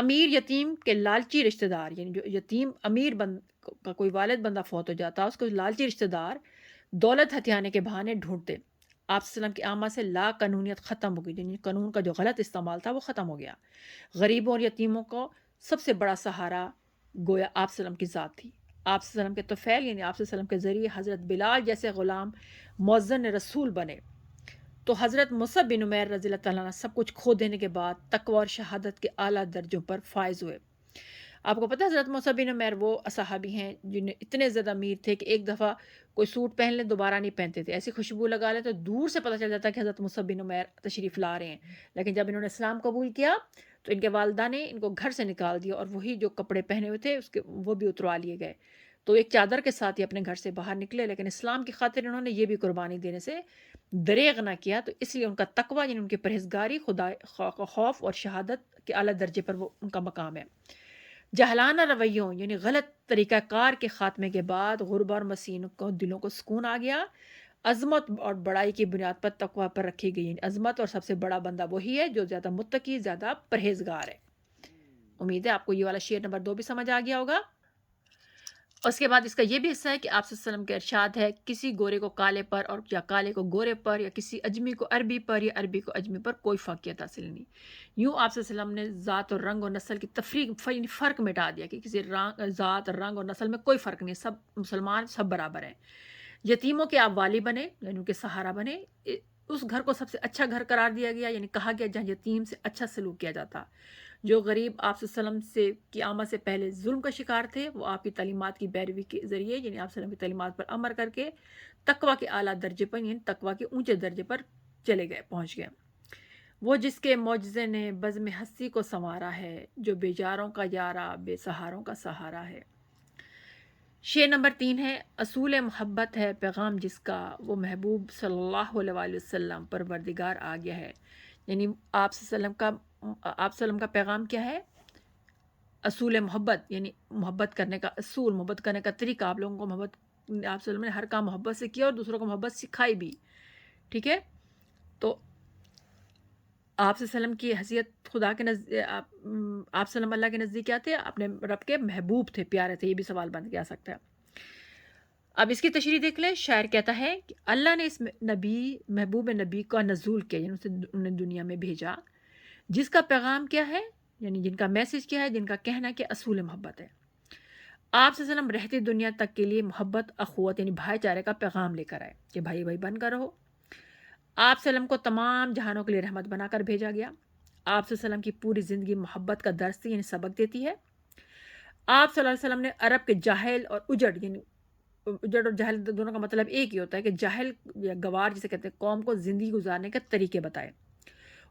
امیر یتیم کے لالچی رشتہ دار، یعنی جو یتیم امیر کا کوئی والد بندہ فوت ہو جاتا، اس کو لالچی رشتہ دار دولت ہتھیانے کے بہانے ڈھونڈتے۔ آپ صلی اللہ علیہ وسلم کی آمد سے لا قانونیت ختم ہو گئی، یعنی قانون کا جو غلط استعمال تھا وہ ختم ہو گیا۔ غریبوں اور یتیموں کو سب سے بڑا سہارا گویا آپ صلی اللہ علیہ وسلم کی ذات تھی۔ آپ صلی اللہ علیہ وسلم کے طفیل یعنی آپ صلی اللہ علیہ وسلم کے ذریعے حضرت بلال جیسے غلام مؤذن رسول بنے، تو حضرت مصعب بن عمیر رضی اللہ تعالیٰ عنہ سب کچھ کھو دینے کے بعد تقوی اور شہادت کے اعلیٰ درجوں پر فائز ہوئے۔ آپ کو پتہ ہے حضرت مصعب بن عمیر وہ صحابی ہیں جنہیں اتنے زیادہ امیر تھے کہ ایک دفعہ کوئی سوٹ پہن لیں دوبارہ نہیں پہنتے تھے، ایسی خوشبو لگا لیں تو دور سے پتہ چل جاتا کہ حضرت مصعب بن عمیر تشریف لا رہے ہیں۔ لیکن جب انہوں نے اسلام قبول کیا تو ان کے والدہ نے ان کو گھر سے نکال دیا اور وہی جو کپڑے پہنے ہوئے تھے وہ بھی اتروا لیے گئے، تو ایک چادر کے ساتھ ہی اپنے گھر سے باہر نکلے۔ لیکن اسلام کی خاطر انہوں نے یہ بھی قربانی دینے سے دریغ نہ کیا، تو اس لیے ان کا تقوی یعنی ان کی پرہیزگاری خدا خوف اور شہادت کے اعلیٰ درجے پر وہ ان کا مقام ہے۔ جہلانہ رویوں یعنی غلط طریقہ کار کے خاتمے کے بعد غربا اور مسکینوں کو دلوں کو سکون آ گیا۔ عظمت اور بڑائی کی بنیاد پر تقوی پر رکھی گئی، یعنی عظمت اور سب سے بڑا بندہ وہی ہے جو زیادہ متقی زیادہ پرہیزگار ہے۔ امید ہے آپ کو یہ والا شعر نمبر 2 بھی سمجھ آ گیا ہوگا۔ اس کے بعد اس کا یہ بھی حصہ ہے کہ آپ صلی اللہ علیہ وسلم کا ارشاد ہے کسی گورے کو کالے پر اور یا کالے کو گورے پر یا کسی اجمی کو عربی پر یا عربی کو اجمی پر کوئی فوقیت حاصل نہیں۔ یوں آپ صلی اللہ علیہ وسلم نے ذات اور رنگ اور نسل کی فرق مٹا دیا کہ کسی ذات رنگ اور نسل میں کوئی فرق نہیں، سب مسلمان سب برابر ہیں۔ یتیموں کے آپ والی بنے یعنی ان کے سہارا بنے، اس گھر کو سب سے اچھا گھر قرار دیا گیا، یعنی کہا گیا جہاں یتیم سے اچھا سلوک کیا جاتا۔ جو غریب آپ صلی اللہ علیہ وسلم سے کی آمد سے پہلے ظلم کا شکار تھے، وہ آپ کی تعلیمات کی پیروی کے ذریعے یعنی آپ صلی اللہ علیہ وسلم کی تعلیمات پر عمل کر کے تقوی کے اعلیٰ درجے پر یعنی تقوی کے اونچے درجے پر پہنچ گئے۔ وہ جس کے معجزے نے بزم ہستی کو سنوارا ہے، جو بیچاروں کا یارا بے سہاروں کا سہارا ہے۔ شعر نمبر 3 ہے اصول محبت ہے پیغام جس کا، وہ محبوب صلی اللہ علیہ وسلم پروردگار آ گیا ہے۔ یعنی آپ صلی اللہ علیہ وسلم کا پیغام کیا ہے؟ اصول محبت، یعنی محبت کرنے کا اصول، محبت کرنے کا طریقہ۔ آپ لوگوں کو محبت آپ صلی اللہ علیہ وسلم نے ہر کام محبت سے کیا اور دوسروں کو محبت سکھائی بھی، ٹھیک ہے؟ تو آپ صلی اللہ علیہ وسلم کی حیثیت خدا کے نزدیک، آپ صلی اللہ علیہ وسلم اللہ کے نزدیک کیا تھے؟ اپنے رب کے محبوب تھے، پیارے تھے۔ یہ بھی سوال بن کے آ سکتا ہے۔ اب اس کی تشریح دیکھ لیں۔ شاعر کہتا ہے کہ اللہ نے اس محبوب نبی کا نزول کیا، یعنی اسے انہیں دنیا میں بھیجا، جس کا پیغام کیا ہے، یعنی جن کا میسج کیا ہے، جن کا کہنا کہ اصول محبت ہے۔ آپ صلی اللہ علیہ وسلم رہتی دنیا تک کے لیے محبت، اخوت یعنی بھائی چارے کا پیغام لے کر آئے کہ بھائی بھائی بن کر رہو۔ آپ صلی اللہ علیہ وسلم کو تمام جہانوں کے لیے رحمت بنا کر بھیجا گیا۔ آپ صلی اللہ علیہ وسلم کی پوری زندگی محبت کا درس یعنی سبق دیتی ہے۔ آپ صلی اللہ علیہ وسلم نے عرب کے جاہل اور اجڑ، یعنی اجڑ اور جاہل دونوں کا مطلب ایک ہی ہوتا ہے کہ جاہل یا گوار جسے کہتے ہیں، قوم کو زندگی گزارنے کے طریقے بتائے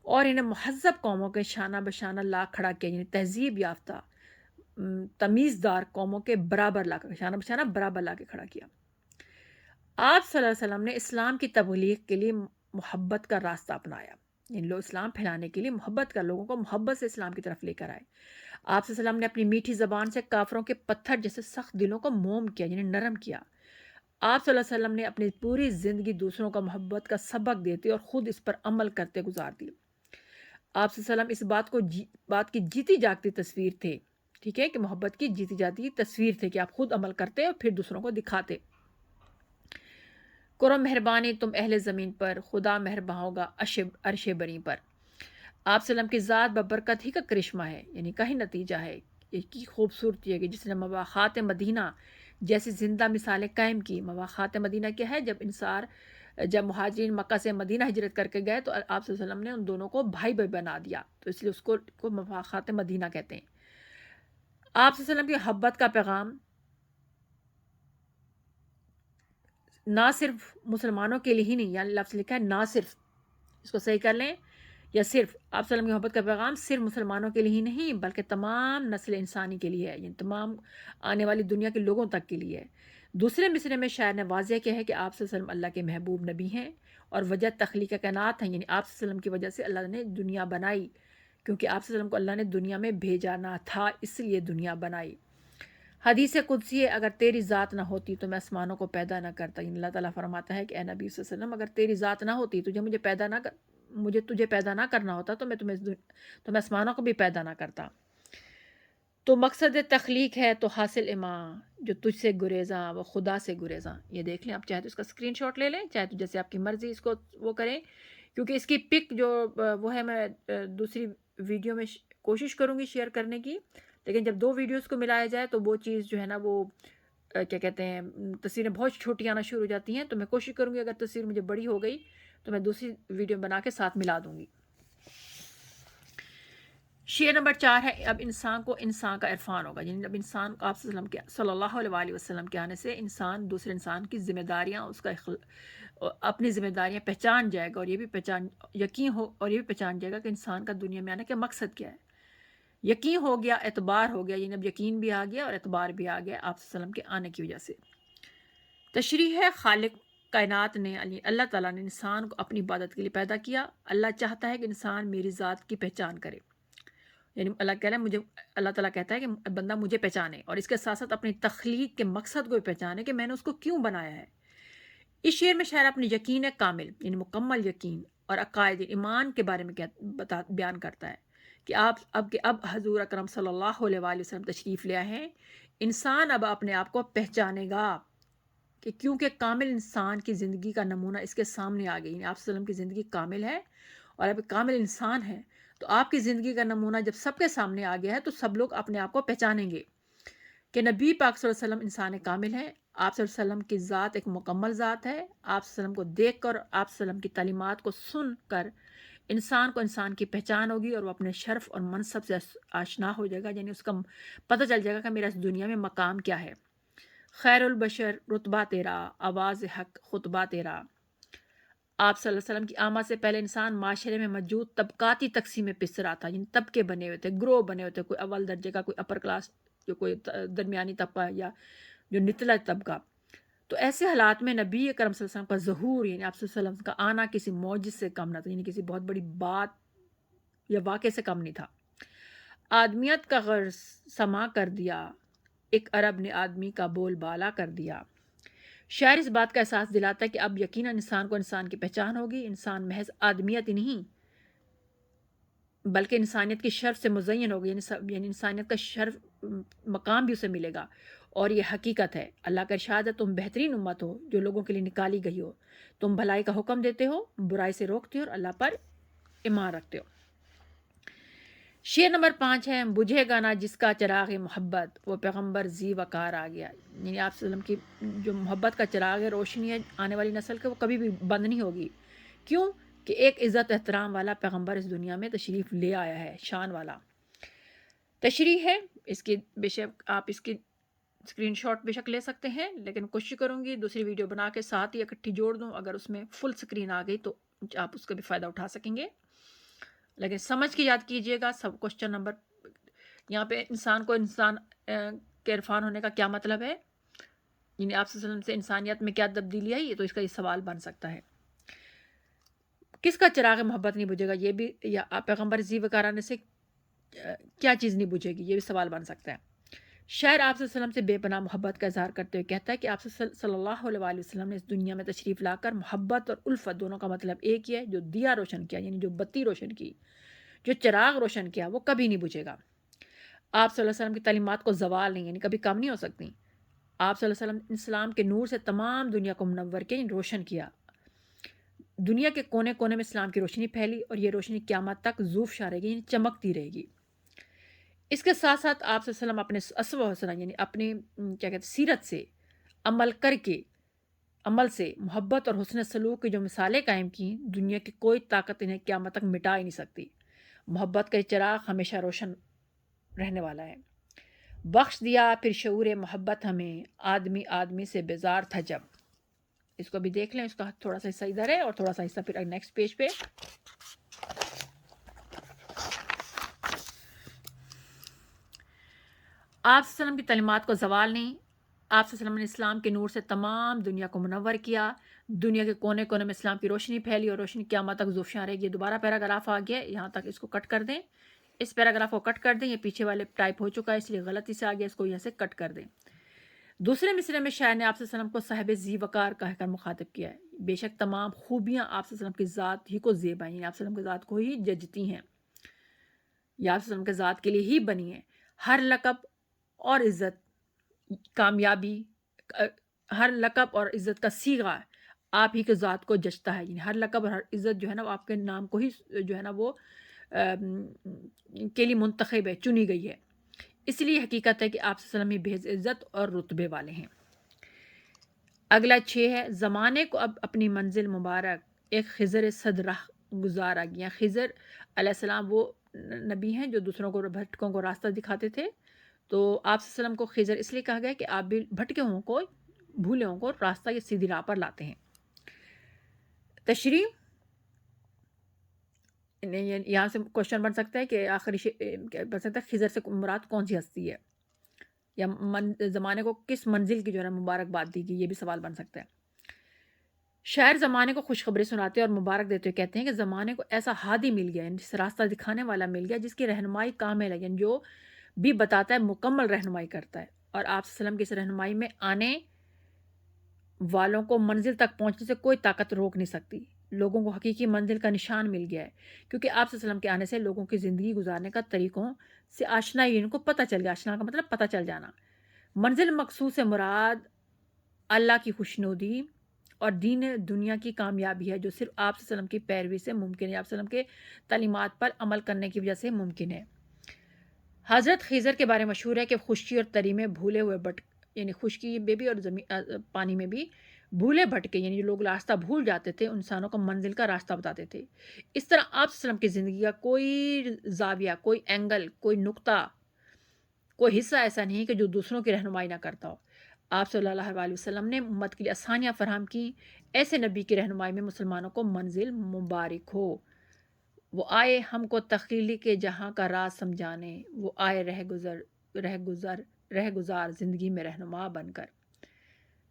اور انہیں مہذب قوموں کے شانہ بشانہ لا کھڑا کیا، یعنی تہذیب یافتہ تمیزدار قوموں کے برابر لا کر شانہ بشانہ برابر لا کے کھڑا کیا۔ آپ صلی اللہ علیہ وسلم نے اسلام کی تبلیغ کے لیے محبت کا راستہ اپنایا، یعنی لوگ اسلام پھیلانے کے لیے محبت کا، لوگوں کو محبت سے اسلام کی طرف لے کر آئے۔ آپ صلی اللہ علیہ وسلم نے اپنی میٹھی زبان سے کافروں کے پتھر جیسے سخت دلوں کو موم کیا، یعنی نرم کیا۔ آپ صلی اللہ علیہ وسلم نے اپنی پوری زندگی دوسروں کا محبت کا سبق دیتے اور خود اس پر عمل کرتے گزار دی۔ آپ صلی اللہ علیہ وسلم اس بات کی جیتی جاگتی تصویر تھے، ٹھیک ہے، کہ محبت کی جیتی جاتی تصویر تھے کہ آپ خود عمل کرتے اور پھر دوسروں کو دکھاتے۔ کرو مہربانی تم اہل زمین پر، خدا مہرباں ہوگا عرش بری پر۔ آپ صلی اللہ علیہ وسلم کی ذات ببرکت ہی کا کرشمہ ہے، یعنی کا ہی نتیجہ ہے، ایک کی خوبصورتی ہے کہ جس نے مواخات مدینہ جیسی زندہ مثالیں قائم کی۔ مواخات مدینہ کیا ہے؟ جب مہاجرین مکہ سے مدینہ ہجرت کر کے گئے تو آپ صلی اللہ علیہ وسلم نے ان دونوں کو بھائی بھائی بنا دیا، تو اس لیے اس کو مواخات مدینہ کہتے ہیں۔ آپ صلی اللہ علیہ وسلم کی محبت کا پیغام نہ صرف مسلمانوں کے لیے ہی نہیں، یعنی لفظ لکھا ہے نہ صرف، اس کو صحیح کر لیں، یا صرف آپ صلی اللہ علیہ وسلم کی محبت کا پیغام صرف مسلمانوں کے لیے ہی نہیں بلکہ تمام نسل انسانی کے لیے ہے، یعنی تمام آنے والی دنیا کے لوگوں تک کے لیے ہے۔ دوسرے مصرعے میں شاعر نے واضح کیا ہے کہ آپ صلی اللہ علیہ وسلم اللہ کے محبوب نبی ہیں اور وجہ تخلیق کائنات ہیں، یعنی آپ صلی اللہ علیہ وسلم کی وجہ سے اللہ نے دنیا بنائی، کیونکہ آپ صلی اللہ علیہ وسلم کو اللہ نے دنیا میں بھیجا نہ تھا، اس لیے دنیا بنائی۔ حدیث قدسی ہے اگر تیری ذات نہ ہوتی تو میں آسمانوں کو پیدا نہ کرتا، یعنی اللہ تعالیٰ فرماتا ہے کہ اے نبی صلی اللہ علیہ وسلم اگر تیری ذات نہ ہوتی، مجھے تجھے پیدا نہ کرنا ہوتا تو میں آسمانوں کو بھی پیدا نہ کرتا۔ تو مقصد تخلیق ہے تو حاصل اماں، جو تجھ سے گریزاں وہ خدا سے گریزاں. یہ دیکھ لیں آپ، چاہے تو اس کا اسکرین شاٹ لے لیں، چاہے تو جیسے آپ کی مرضی اس کو وہ کریں، کیونکہ اس کی پک جو وہ ہے، میں دوسری ویڈیو میں کوشش کروں گی شیئر کرنے کی، لیکن جب دو ویڈیوز کو ملایا جائے تو وہ چیز جو ہے نا وہ کیا کہتے ہیں، تصویریں بہت چھوٹی آنا شروع ہو جاتی ہیں. تو میں کوشش کروں گی اگر تصویر مجھے بڑی ہو گئی تو میں دوسری ویڈیو بنا کے ساتھ ملا دوں گی. شعر نمبر 4 ہے، اب انسان کو انسان کا عرفان ہوگا. یعنی اب انسان کو آپ صلی اللہ علیہ وسلم کے آنے سے انسان دوسرے انسان کی ذمہ داریاں، اس کا اپنی ذمہ داریاں پہچان جائے گا، اور یہ بھی یقین ہو، اور یہ بھی پہچان جائے گا کہ انسان کا دنیا میں آنے کا مقصد کیا ہے. یقین ہو گیا، اعتبار ہو گیا. یعنی اب یقین بھی آ گیا اور اعتبار بھی آ گیا آپ صلی اللہ علیہ وسلم کے آنے کی وجہ سے. تشریح ہے، خالق کائنات نے یعنی اللہ تعالیٰ نے انسان کو اپنی عبادت کے لیے پیدا کیا. اللہ چاہتا ہے کہ انسان میری ذات کی پہچان کرے. یعنی اللہ تعالیٰ کہتا ہے کہ بندہ مجھے پہچانے، اور اس کے ساتھ ساتھ اپنی تخلیق کے مقصد کو بھی پہچانے کہ میں نے اس کو کیوں بنایا ہے. اس شعر میں شاعر اپنی یقین کامل یعنی مکمل یقین اور عقائد ایمان کے بارے میں بیان کرتا ہے کہ اب حضور اکرم صلی اللہ علیہ وآلہ وسلم تشریف لے آئے ہیں. انسان اب اپنے آپ کو پہچانے گا کہ کیونکہ کامل انسان کی زندگی کا نمونہ اس کے سامنے آ گئی. یعنی آپ صلی اللہ علیہ وسلم کی زندگی کامل ہے اور اب کامل انسان ہے، تو آپ کی زندگی کا نمونہ جب سب کے سامنے آ گیا ہے تو سب لوگ اپنے آپ کو پہچانیں گے کہ نبی پاک صلی اللہ علیہ وسلم انسان کامل ہے. آپ صلی اللہ علیہ وسلم کی ذات ایک مکمل ذات ہے. آپ صلی اللہ علیہ وسلم کو دیکھ کر، آپ صلی اللہ علیہ وسلم کی تعلیمات کو سن کر انسان کو انسان کی پہچان ہوگی، اور وہ اپنے شرف اور منصب سے آشنا ہو جائے گا. یعنی اس کا پتہ چل جائے گا کہ میرا اس دنیا میں مقام کیا ہے. خیر البشر رتبہ تیرا، آواز حق خطبہ تیرا. آپ صلی اللہ علیہ وسلم کی آمد سے پہلے انسان معاشرے میں موجود طبقاتی تقسیم میں پس رہا تھا. یعنی طبقے بنے ہوئے تھے، گروہ بنے ہوئے تھے، کوئی اول درجے کا، کوئی اپر کلاس، جو کوئی درمیانی طبقہ یا جو نچلا طبقہ. تو ایسے حالات میں نبی کرم صلی اللہ علیہ وسلم کا ظہور یعنی آپ صلی اللہ علیہ وسلم کا آنا کسی معجزے سے کم نہ تھا. یعنی کسی بہت بڑی بات یا واقعے سے کم نہیں تھا. آدمیت کا غرض سما کر دیا، ایک عرب نے آدمی کا بول بالا کر دیا. شاعر اس بات کا احساس دلاتا ہے کہ اب یقیناً انسان کو انسان کی پہچان ہوگی. انسان محض آدمیت ہی نہیں بلکہ انسانیت کی شرف سے مزین ہوگی. یعنی انسانیت کا شرف مقام بھی اسے ملے گا، اور یہ حقیقت ہے. اللہ کا ارشاد ہے، تم بہترین امت ہو جو لوگوں کے لیے نکالی گئی ہو. تم بھلائی کا حکم دیتے ہو، برائی سے روکتے ہو، اور اللہ پر ایمان رکھتے ہو. شعر نمبر 5 ہے، بجھے گا نہ جس کا چراغ محبت وہ پیغمبر ذی وقار آ گیا. یعنی آپ صلی اللہ علیہ وسلم کی جو محبت کا چراغ ہے، روشنی ہے آنے والی نسل کے، وہ کبھی بھی بند نہیں ہوگی. کیوں کہ ایک عزت احترام والا پیغمبر اس دنیا میں تشریف لے آیا ہے، شان والا. تشریح ہے، اس کی بے شک آپ اس کی اسکرین شاٹ بے شک لے سکتے ہیں، لیکن کوشش کروں گی دوسری ویڈیو بنا کے ساتھ ہی اکٹھی جوڑ دوں. اگر اس میں فل اسکرین آ گئی تو آپ اس کا بھی فائدہ اٹھا سکیں گے، لیکن سمجھ کے یاد کیجئے گا. سب کوشچن نمبر یہاں پہ انسان کو انسان کے عرفان ہونے کا کیا مطلب ہے، یعنی آپ صلی اللہ علیہ وسلم سے انسانیت میں کیا تبدیلی آئی، تو اس کا یہ سوال بن سکتا ہے. کس کا چراغ محبت نہیں بجھے گا، یہ بھی، یا پیغمبر ذی وقار آنے سے کیا چیز نہیں بجھے گی، یہ بھی سوال بن سکتا ہے. شاعر آپ صلی اللہ علیہ وسلم سے بے پناہ محبت کا اظہار کرتے ہوئے کہتا ہے کہ آپ صلی اللہ علیہ وسلم نے اس دنیا میں تشریف لا کر محبت اور الفت دونوں کا مطلب ایک ہی ہے. جو دیا روشن کیا، یعنی جو بتی روشن کی، جو چراغ روشن کیا، وہ کبھی نہیں بجھے گا. آپ صلی اللہ علیہ وسلم کی تعلیمات کو زوال نہیں، یعنی کبھی کم نہیں ہو سکتی. آپ صلی اللہ علیہ وسلم اسلام کے نور سے تمام دنیا کو منور کیا، یعنی روشن کیا. دنیا کے کونے کونے میں اسلام کی روشنی پھیلی، اور یہ روشنی قیامت تک زوفشا رہے گی، یعنی چمکتی رہے گی. اس کے ساتھ ساتھ آپ صلی اللہ علیہ وسلم اپنے اسوہ حسنہ یعنی اپنے کیا کہتے سیرت سے عمل سے محبت اور حسن سلوک کی جو مثالیں قائم کی، دنیا کی کوئی طاقت انہیں قیامت تک مٹا ہی نہیں سکتی. محبت کا چراغ ہمیشہ روشن رہنے والا ہے. بخش دیا پھر شعور محبت ہمیں، آدمی سے بیزار تھا جب. اس کو بھی دیکھ لیں، اس کا تھوڑا سا حصہ ادھر ہے اور تھوڑا سا حصہ پھر نیکسٹ پیج پہ. آپ صلی اللہ علیہ وسلم کی تعلیمات کو زوال نہیں. آپ صلی اللہ علیہ وسلم نے اسلام کے نور سے تمام دنیا کو منور کیا. دنیا کے کونے کونے میں اسلام کی روشنی پھیلی، اور روشنی قیامت تک زوفشاں رہے گی. دوبارہ پیراگراف آ گیا، یہاں تک اس کو کٹ کر دیں. اس پیراگراف کو کٹ کر دیں، یہ پیچھے والے ٹائپ ہو چکا ہے اس لیے غلطی سے آ گیا، اس کو یہاں سے کٹ کر دیں. دوسرے مصرے میں شاعر نے آپ صلی اللہ علیہ وسلم کو صاحب ذی وقار کہہ کر مخاطب کیا ہے. بے شک تمام خوبیاں آپ صلی اللہ علیہ وسلم کی ذات ہی کو زیب ہیں، یعنی آپ صلی اللہ علیہ وسلم کی ذات کو ہی ججتی ہیں، یا آپ صلی اللہ علیہ وسلم کی ذات کے لیے ہی بنی ہیں. ہر لقب اور عزت کامیابی ہر لقب اور عزت کا صیغہ آپ ہی کے ذات کو جچتا ہے، یعنی ہر لقب اور ہر عزت جو ہے نا وہ آپ کے نام کو ہی جو ہے نا وہ کے لیے منتخب ہے، چنی گئی ہے۔ اس لیے حقیقت ہے کہ آپ صلی اللہ علیہ وسلم ہی بحث عزت اور رتبے والے ہیں۔ اگلا 6 ہے، زمانے کو اب اپنی منزل مبارک ایک خضر صد راہ گزار آ گیا۔ خضر علیہ السلام وہ نبی ہیں جو دوسروں کو بھٹکوں کو راستہ دکھاتے تھے، تو آپ صلی اللہ علیہ وسلم کو خضر اس لیے کہا گیا کہ آپ بھی بھٹکے ہوں کو بھولے ہوں کو راستہ یا سیدھی راہ پر لاتے ہیں۔ تشریح یہاں سے کوشچن بن سکتا ہے کہ آخری بن سکتا ہے خضر سے مراد کون سی ہستی ہے، یا زمانے کو کس منزل کی جو ہے نا مبارکباد دی گئی، یہ بھی سوال بن سکتا ہے۔ شاعر زمانے کو خوشخبری سناتے اور مبارک دیتے ہوئے کہتے ہیں کہ زمانے کو ایسا ہادی مل گیا، جس راستہ دکھانے والا مل گیا جس کی رہنمائی کامل ہے، یعنی جو بھی بتاتا ہے مکمل رہنمائی کرتا ہے، اور آپ صلی اللہ علیہ وسلم کی اس رہنمائی میں آنے والوں کو منزل تک پہنچنے سے کوئی طاقت روک نہیں سکتی۔ لوگوں کو حقیقی منزل کا نشان مل گیا ہے، کیونکہ آپ صلی اللہ علیہ وسلم کے آنے سے لوگوں کی زندگی گزارنے کا طریقوں سے آشنائی، ان کو پتہ چل گیا۔ آشنا کا مطلب پتہ چل جانا۔ منزل مقصود سے مراد اللہ کی خوشنودی اور دین دنیا کی کامیابی ہے، جو صرف آپ صلی اللہ علیہ وسلم کی پیروی سے ممکن ہے، آپ صلی اللہ علیہ وسلم کے تعلیمات پر عمل کرنے کی وجہ سے ممکن ہے۔ حضرت خضر کے بارے میں مشہور ہے کہ خشکی اور تری میں بھولے ہوئے یعنی خشکی میں بھی اور پانی میں بھی بھولے بھٹکے، یعنی جو لوگ راستہ بھول جاتے تھے انسانوں کو منزل کا راستہ بتاتے تھے۔ اس طرح آپ صلی اللہ علیہ وسلم کی زندگی کا کوئی زاویہ، کوئی اینگل، کوئی نقطہ، کوئی حصہ ایسا نہیں کہ جو دوسروں کی رہنمائی نہ کرتا ہو۔ آپ صلی اللہ علیہ وسلم نے امت کے لیے آسانیاں فراہم کی۔ ایسے نبی کی رہنمائی میں مسلمانوں کو منزل مبارک ہو۔ وہ آئے ہم کو تخلیقی کے جہاں کا راز سمجھانے، وہ آئے رہ گزار زندگی میں رہنما بن کر۔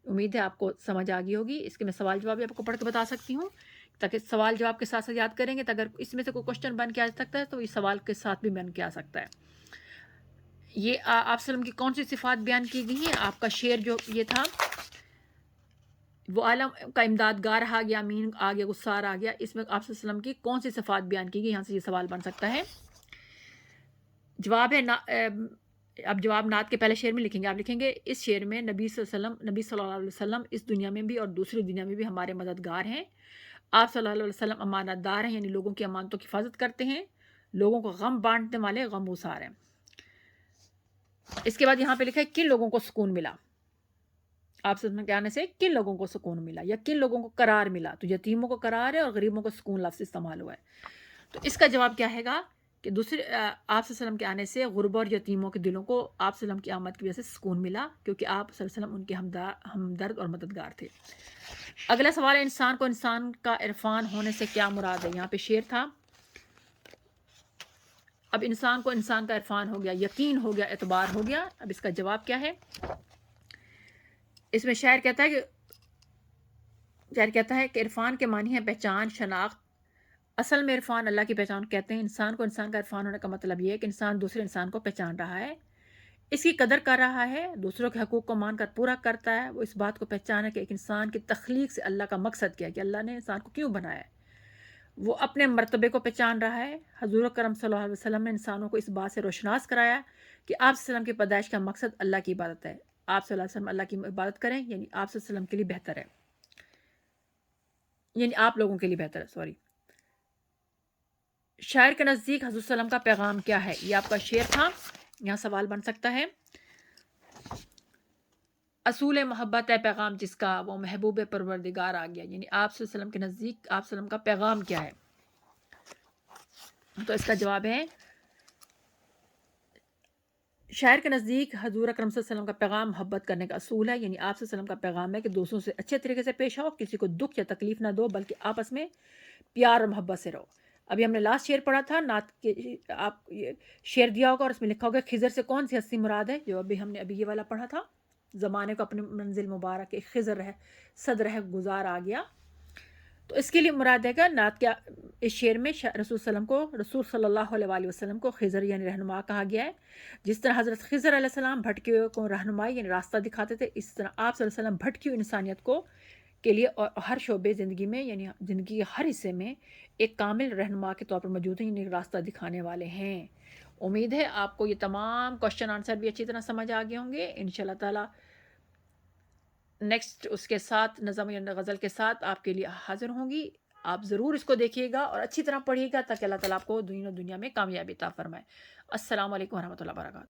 امید ہے آپ کو سمجھ آ گئی ہوگی۔ اس کے میں سوال جواب بھی آپ کو پڑھ کے بتا سکتی ہوں، تاکہ سوال جواب کے ساتھ ساتھ یاد کریں گے، تو اگر اس میں سے کوئی کوشچن بن کے آ سکتا ہے تو یہ سوال کے ساتھ بھی بن کے آ سکتا ہے۔ یہ آپ صلی اللہ علیہ وسلم کی کون سی صفات بیان کی گئی ہیں؟ آپ کا شعر جو یہ تھا، وہ عالم کا امدادگار آ گیا، امین آ گیا، غسار آ گیا، اس میں آپ صلی اللہ علیہ وسلم کی کون سی صفات بیان کی گئی؟ یہاں سے یہ سوال بن سکتا ہے۔ جواب ہے اب جواب نعت کے پہلے شعر میں لکھیں گے، آپ لکھیں گے اس شعر میں نبی صلی اللہ علیہ وسلم اس دنیا میں بھی اور دوسری دنیا میں بھی ہمارے مددگار ہیں۔ آپ صلی اللہ علیہ وسلم امانت دار ہیں، یعنی لوگوں کی امانتوں کی حفاظت کرتے ہیں، لوگوں کو غم بانٹنے والے غم گسار ہیں۔ اس کے بعد یہاں پہ لکھا ہے کن لوگوں کو سکون ملا، آپ سے کے آنے سے کن لوگوں کو سکون ملا یا کن لوگوں کو قرار ملا، تو یتیموں کو قرار ہے اور غریبوں کو سکون لفظ استعمال ہوا ہے۔ تو اس کا جواب کیا ہے گا کہ دوسرے آپ صلی اللہ علیہ وسلم کے آنے سے غربا اور یتیموں کے دلوں کو آپ صلی اللہ علیہ وسلم کی آمد کی وجہ سے سکون ملا، کیونکہ آپ صلی اللہ علیہ وسلم ان کے ہمدرد اور مددگار تھے۔ اگلا سوال ہے انسان کو انسان کا عرفان ہونے سے کیا مراد ہے؟ یہاں پہ شعر تھا، اب انسان کو انسان کا عرفان ہو گیا، یقین ہو گیا، اعتبار ہو گیا۔ اب اس کا جواب کیا ہے؟ اس میں شاعر کہتا ہے کہ عرفان کے معنی ہے پہچان، شناخت۔ اصل میں عرفان اللہ کی پہچان کہتے ہیں۔ انسان کو انسان کا عرفان ہونے کا مطلب یہ ہے کہ انسان دوسرے انسان کو پہچان رہا ہے، اس کی قدر کر رہا ہے، دوسروں کے حقوق کو مان کر پورا کرتا ہے۔ وہ اس بات کو پہچانا کہ ایک انسان کی تخلیق سے اللہ کا مقصد کیا ہے، کہ اللہ نے انسان کو کیوں بنایا ہے۔ وہ اپنے مرتبے کو پہچان رہا ہے۔ حضور اکرم صلی اللہ علیہ وسلم نے انسانوں کو اس بات سے روشناس کرایا کہ آپ صلی اللہ علیہ وسلم کی پیدائش کا مقصد اللہ کی عبادت ہے۔ آپ صلی اللہ علیہ وسلم اللہ کی عبادت کریں، یعنی آپ صلی اللہ علیہ وسلم کے لیے بہتر ہے، یعنی آپ لوگوں کے لیے بہتر ہے۔ شاعر کے نزدیک حضور صلی اللہ علیہ وسلم کا پیغام کیا ہے؟ یہ آپ کا شعر تھا، یہاں سوال بن سکتا ہے۔ اصول محبت ہے پیغام جس کا، وہ محبوب پروردگار آ گیا، یعنی آپ صلی اللہ علیہ وسلم کے نزدیک آپ صلی اللہ علیہ وسلم کا پیغام کیا ہے؟ تو اس کا جواب ہے، شاعر کے نزدیک حضور اکرم صلی اللہ علیہ وسلم کا پیغام محبت کرنے کا اصول ہے، یعنی آپ صلی اللہ علیہ وسلم کا پیغام ہے کہ دوسروں سے اچھے طریقے سے پیش آؤ، کسی کو دکھ یا تکلیف نہ دو، بلکہ آپس میں پیار اور محبت سے رہو۔ ابھی ہم نے لاسٹ شعر پڑھا تھا، نعت کے آپ شعر دیا ہوگا اور اس میں لکھا ہوگا خضر سے کون سی ہستی مراد ہے، جو ہم نے ابھی یہ والا پڑھا تھا، زمانے کو اپنی منزل مبارک ایک خضر صد رہ گزار آ گیا۔ تو اس کے لیے مراد ہے کہ نعت کیا، اس شعر میں رسول صلی اللہ علیہ وسلم کو خضر یعنی رہنما کہا گیا ہے۔ جس طرح حضرت خضر علیہ السلام بھٹکے ہوئے کو رہنمائی یعنی راستہ دکھاتے تھے، اس طرح آپ صلی اللہ علیہ وسلم بھٹکی ہوئی انسانیت کو کے لیے اور ہر شعبے زندگی میں، یعنی زندگی کے ہر حصے میں ایک کامل رہنما کے طور پر موجود ہیں، یعنی راستہ دکھانے والے ہیں۔ امید ہے آپ کو یہ تمام کوشچن آنسر بھی اچھی طرح سمجھ آ گئے ہوں گے انشاءاللہ تعالیٰ. نیکسٹ اس کے ساتھ نظم یا غزل کے ساتھ آپ کے لیے حاضر ہوں گی. آپ ضرور اس کو دیکھیے گا اور اچھی طرح پڑھیے گا تاکہ اللہ تعالیٰ آپ کو دین و دنیا میں کامیابی عطا فرمائے. السلام علیکم ورحمۃ اللہ وبرکاتہ.